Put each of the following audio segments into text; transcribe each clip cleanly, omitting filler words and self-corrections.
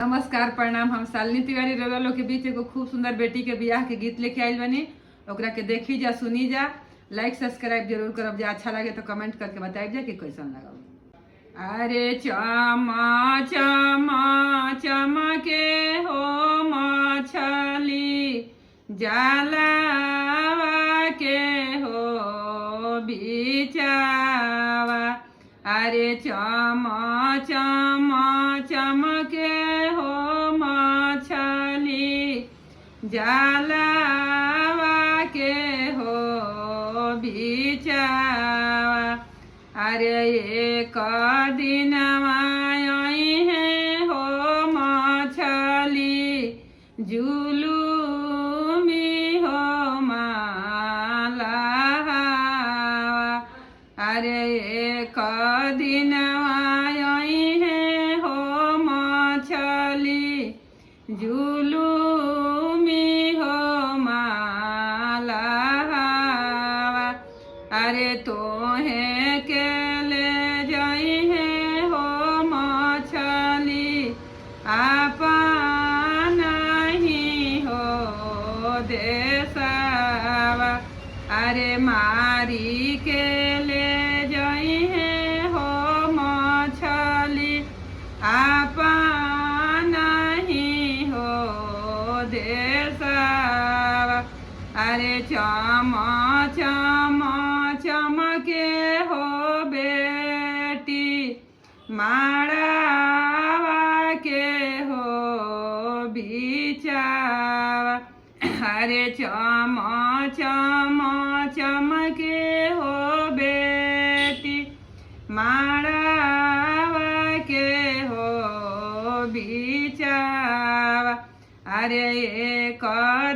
नमस्कार प्रणाम। हम शालिनी तिवारी रउआ लोग के बीच एगो खूब सुंदर बेटी के बियाह के गीत लेके आइल बनी। ओकरा के देखी जा, सुनी जा, लाइक सब्सक्राइब जरूर करब जा। अच्छा लगे तो कमेंट करके बताइब जा कि कैसन लगा। अरे चमा चमा चमके हो मछली जलावा के हो बिचावा। अरे चमा चमा चमके हो मछली जलावा के हो बिचावा। अरे एक दिन आई है हो मछली जुलूमी हो मालावा। अरे एक दिन आई है हो मछली जुलूमी हो मालावा। अरे तोहे के ले जाई है हो मछली आपन ही हो देशवा। अरे मारी के ले जाई है हो मछली आपन ही हो देशवा। अरे चमा चमा चमके हो बेटी माड़ावा के हो बिचावा। अरे चमा चमा चमके हो बेटी माड़ावा के हो बिचावा। अरे एक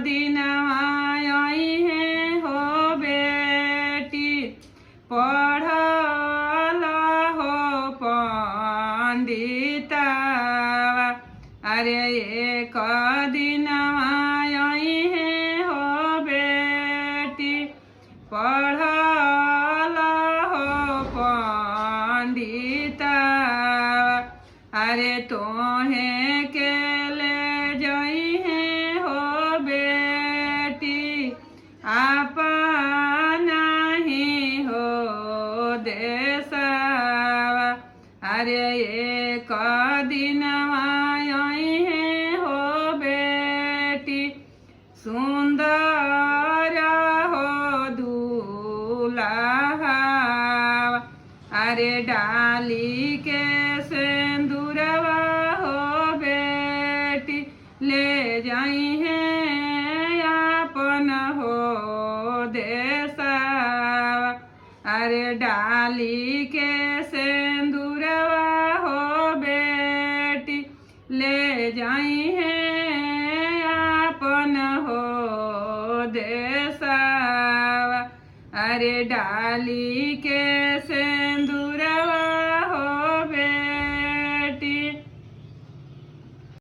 दिन आई है हो बेटी पढ़ल हो पंडितावा। अरे एक दिन आई है हो बेटी पढ़ल हो पंडितावा। अरे तोहे के ले जाई है हो बेटी आपन ही हो देशवा। अरे एक दिन आई है हो बेटी सुंदर हो दूल्हा। अरे डाली के सिंदूरवा हो बेटी ले जाई है आपन हो देशवा। अरे डाली के सिंदूरवा हो बेटी ले जाई है आपन हो देशवा। अरे डाली के सिंदूरवा